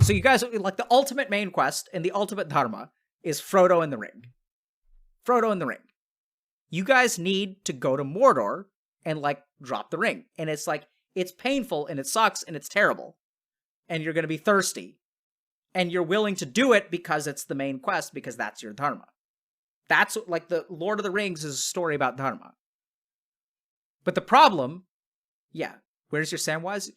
So you guys, like, the ultimate main quest and the ultimate dharma is Frodo in the ring. Frodo in the ring. You guys need to go to Mordor and, like, drop the ring. And it's like, it's painful and it sucks and it's terrible. And you're going to be thirsty. And you're willing to do it because it's the main quest, because that's your dharma. That's like the Lord of the Rings is a story about dharma. But the problem, yeah, where's your Samwise?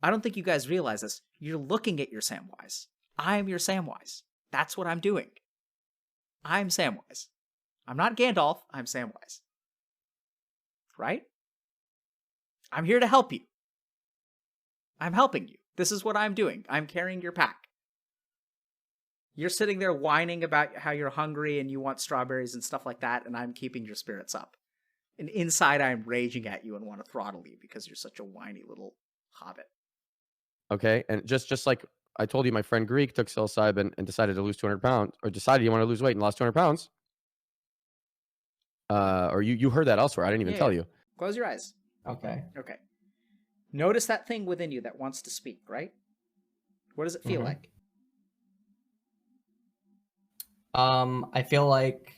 I don't think you guys realize this. You're looking at your Samwise. I'm your Samwise. That's what I'm doing. I'm Samwise. I'm not Gandalf, I'm Samwise. Right? I'm here to help you. I'm helping you. This is what I'm doing. I'm carrying your pack. You're sitting there whining about how you're hungry and you want strawberries and stuff like that, and I'm keeping your spirits up. And inside I'm raging at you and want to throttle you because you're such a whiny little hobbit. Okay, and just like I told you, my friend Greek took psilocybin and decided to lose 200 pounds, or decided he wanted to lose weight and lost 200 pounds. Or you heard that elsewhere. I didn't even tell you. Close your eyes. Okay. Okay. Notice that thing within you that wants to speak, right? What does it feel like? I feel like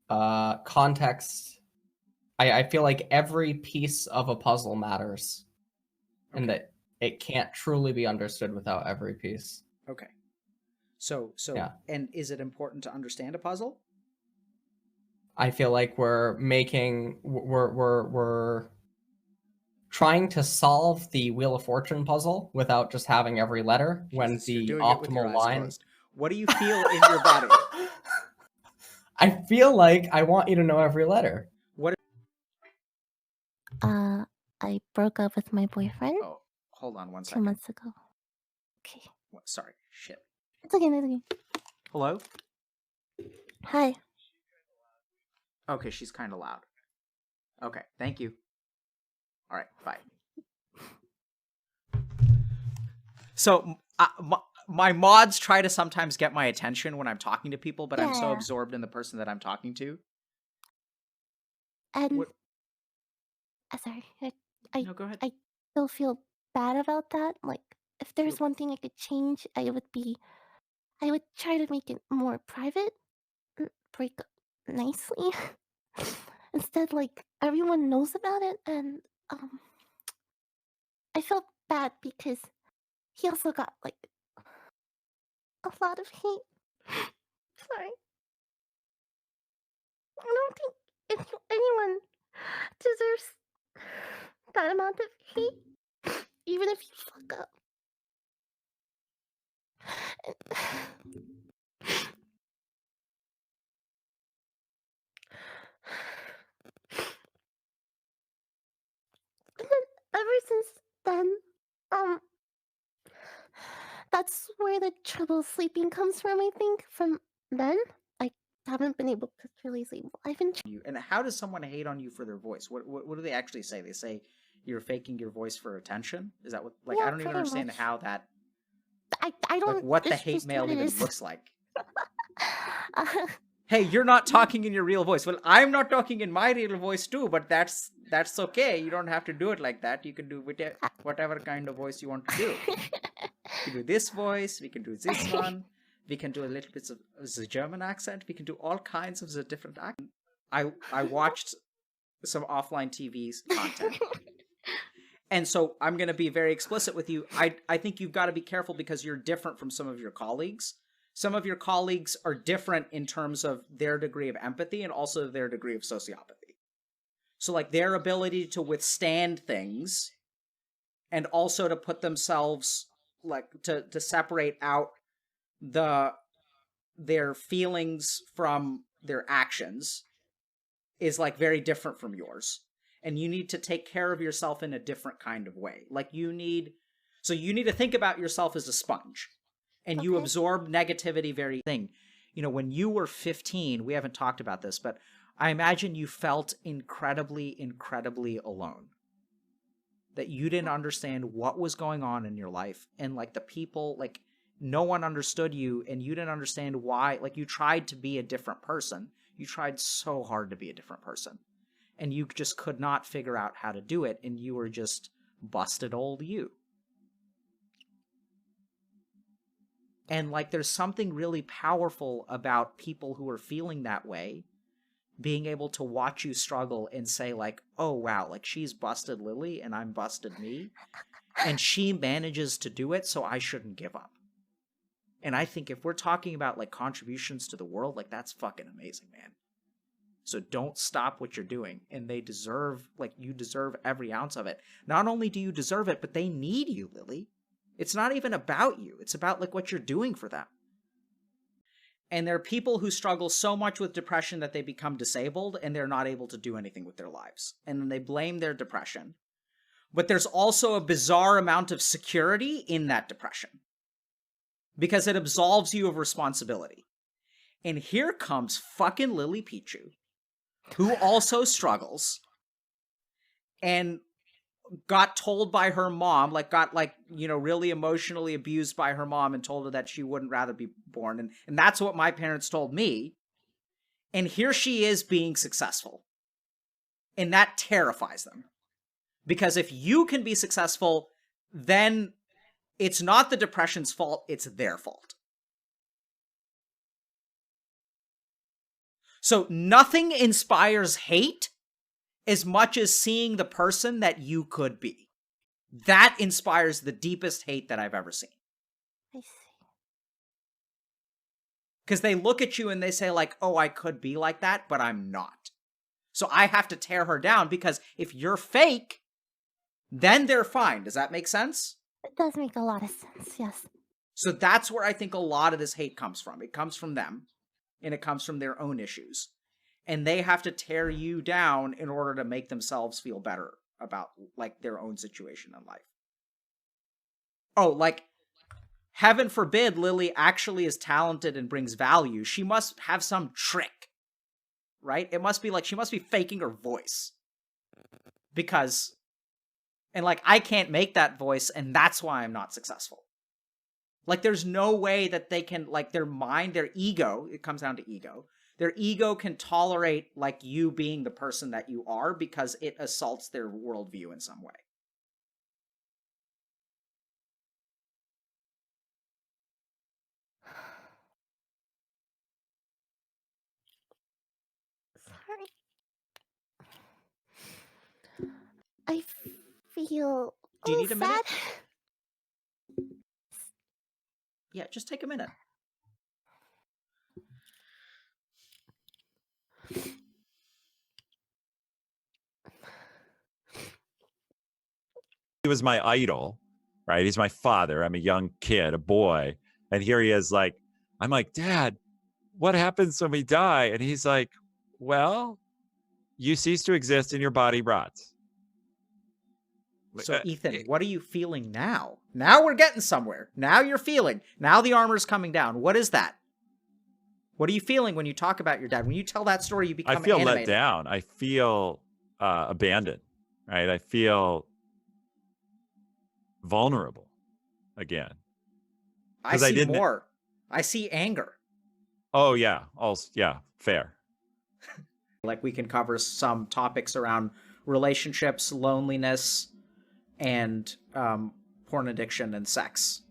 context. I feel like every piece of a puzzle matters, and that it can't truly be understood without every piece. Okay. So yeah. And is it important to understand a puzzle? I feel like we're trying to solve the Wheel of Fortune puzzle without just having every letter, when the optimal line. What do you feel in your body? I feel like I want you to know every letter. What? I broke up with my boyfriend. Oh, hold on 1 second. 2 months ago. Okay. What? Sorry. Shit. It's okay. It's okay. Hello? Hi. Okay, she's kind of loud. Okay, thank you. All right, bye. So, my mods try to sometimes get my attention when I'm talking to people, but I'm so absorbed in the person that I'm talking to. And sorry, no, go ahead. I still feel bad about that. Like, if there's one thing I could change, I would try to make it more private, break up nicely. Instead, like, everyone knows about it, and I felt bad because he also got, like, a lot of hate. Sorry. I don't think anyone deserves that amount of hate, even if you fuck up. And then ever since then, that's where the trouble sleeping comes from, I think. From then, I haven't been able to really sleep. I've been And how does someone hate on you for their voice? What do they actually say? They say you're faking your voice for attention? Is that what, like, I don't even understand how that, I don't, like, what the hate mail even looks like. Hey, you're not talking in your real voice. Well, I'm not talking in my real voice too, but that's okay. You don't have to do it like that. You can do whatever kind of voice you want to do. We can do this voice. We can do this one. We can do a little bit of the German accent. We can do all kinds of the different accents. I watched some offline TV's content. And so I'm going to be very explicit with you. I think you've got to be careful because you're different from some of your colleagues. Some of your colleagues are different in terms of their degree of empathy and also their degree of sociopathy. So, like, their ability to withstand things and also to put themselves, like, to separate out their feelings from their actions is, like, very different from yours. And you need to take care of yourself in a different kind of way. Like, you need to think about yourself as a sponge. And you absorb negativity very thing. You know, when you were 15, we haven't talked about this, but I imagine you felt incredibly, incredibly alone. That you didn't understand what was going on in your life. And, like, the people, like, no one understood you, and you didn't understand why. Like, you tried to be a different person. You tried so hard to be a different person. And you just could not figure out how to do it, and you were just busted old you. And like, there's something really powerful about people who are feeling that way being able to watch you struggle and say like, oh wow, like she's busted Lily and I'm busted me, and she manages to do it, so I shouldn't give up. And I think if we're talking about like contributions to the world, like that's fucking amazing, man. So don't stop what you're doing, and they deserve, like, you deserve every ounce of it. Not only do you deserve it, but they need you, Lily. It's not even about you. It's about like what you're doing for them. And there are people who struggle so much with depression that they become disabled and they're not able to do anything with their lives. And then they blame their depression. But there's also a bizarre amount of security in that depression because it absolves you of responsibility. And here comes fucking Lily Pichu, who also struggles and got told by her mom, like got like, you know, really emotionally abused by her mom and told her that she wouldn't rather be born. And that's what my parents told me. And here she is being successful. And that terrifies them. Because if you can be successful, then it's not the depression's fault, it's their fault. So nothing inspires hate as much as seeing the person that you could be. That inspires the deepest hate that I've ever seen. I see. Because they look at you and they say like, oh, I could be like that, but I'm not. So I have to tear her down, because if you're fake, then they're fine. Does that make sense? It does make a lot of sense, yes. So that's where I think a lot of this hate comes from. It comes from them, and it comes from their own issues. And they have to tear you down in order to make themselves feel better about like their own situation in life. Oh, like, heaven forbid Lily actually is talented and brings value. She must have some trick, right? It must be like she must be faking her voice. Because, and like, I can't make that voice, and that's why I'm not successful. Like, there's no way that they can, like, their mind, their ego, it comes down to ego. Their ego can tolerate, like, you being the person that you are because it assaults their worldview in some way. Sorry. I feel Do you need a minute? sad. Yeah, just take a minute. He was my idol, right? He's my father. I'm a young kid, a boy. And here he is like, I'm like, Dad, what happens when we die? And he's like, well, you cease to exist and your body rots. So, Ethan, what are you feeling now? Now we're getting somewhere. Now you're feeling. Now the armor's coming down. What is that? What are you feeling when you talk about your dad? When you tell that story, you become I feel animated. let down. I feel abandoned, right? I feel vulnerable again. I 'Cause I see didn't- more. I see anger. Oh, yeah. Also, yeah, fair. Like, we can cover some topics around relationships, loneliness, and porn addiction and sex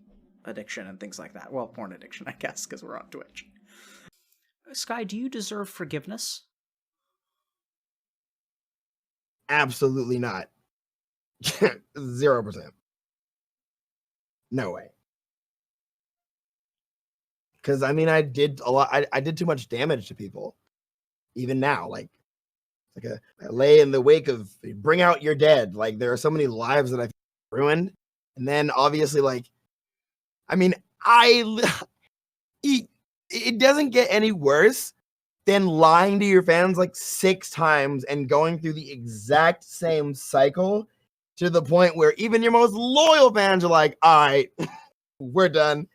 addiction and things like that. Well, porn addiction, I guess, because we're on Twitch. Sky, do you deserve forgiveness? Absolutely not. 0%. No way. Because I mean, I did a lot. I did too much damage to people. Even now, like I lay in the wake of bring out your dead. Like, there are so many lives that I've ruined, and then obviously, like, I mean, it doesn't get any worse than lying to your fans like 6 times and going through the exact same cycle to the point where even your most loyal fans are like, all right, we're done.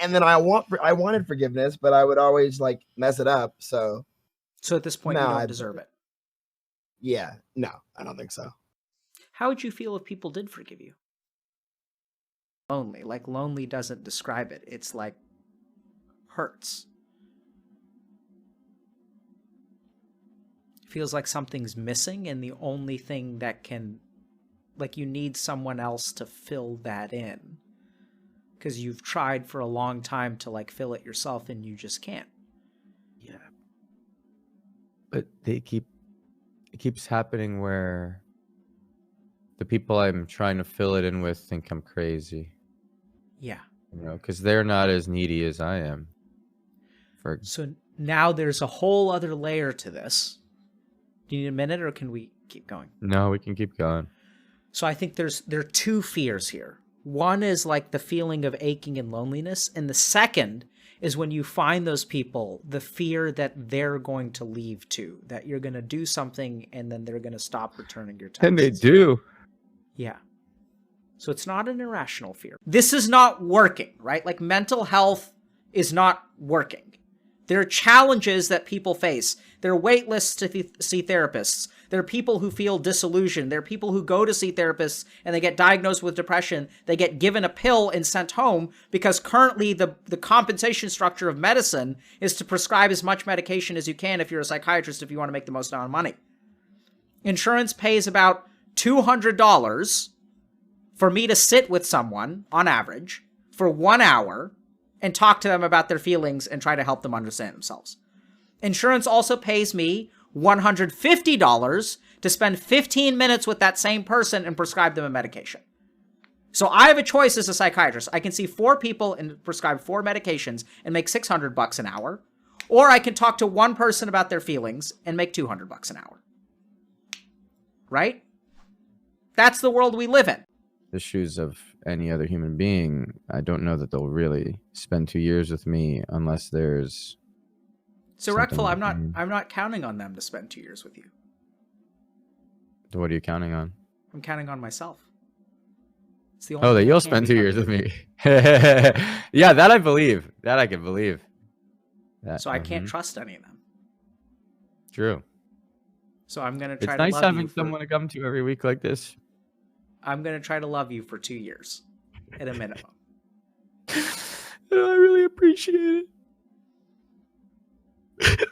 And then I wanted forgiveness, but I would always like mess it up. So at this point, No, you don't I- deserve it. yeah, no, I don't think so. How would you feel if people did forgive you? Lonely. Like, lonely doesn't describe it. It's like hurts. Feels like something's missing, and the only thing that can, like, you need someone else to fill that in. because you've tried for a long time to like fill it yourself and you just can't. Yeah. But it keeps happening where the people I'm trying to fill it in with think I'm crazy. Yeah. You know, because they're not as needy as I am. So now there's a whole other layer to this. Do you need a minute or can we keep going? No, we can keep going. So I think there are two fears here. One is like the feeling of aching and loneliness. And the second is when you find those people, the fear that they're going to leave too, that you're going to do something and then they're going to stop returning your texts. And they do. Yeah. So it's not an irrational fear. This is not working, right? Like mental health is not working. There are challenges that people face. There are wait lists to see therapists. There are people who feel disillusioned. There are people who go to see therapists and they get diagnosed with depression. They get given a pill and sent home because currently the compensation structure of medicine is to prescribe as much medication as you can if you're a psychiatrist, if you want to make the most amount of money. Insurance pays about $200 for me to sit with someone, on average, for 1 hour and talk to them about their feelings and try to help them understand themselves. Insurance also pays me $150 to spend 15 minutes with that same person and prescribe them a medication. So I have a choice as a psychiatrist. I can see 4 people and prescribe 4 medications and make $600 an hour, or I can talk to one person about their feelings and make $200 an hour. Right? That's the world we live in. The shoes of any other human being, I don't know that they'll really spend 2 years with me unless there's So something Reckful, that I'm not counting on them to spend 2 years with you. What are you counting on? I'm counting on myself. It's the Oh, only that thing you'll that can spend be 2 years with me. Yeah, that I believe. That I can believe. That, So I can't trust any of them. True. So I'm gonna try It's to nice love having you. someone to come to every week like this. I'm gonna try to love you for 2 years, at a minimum. I really appreciate it.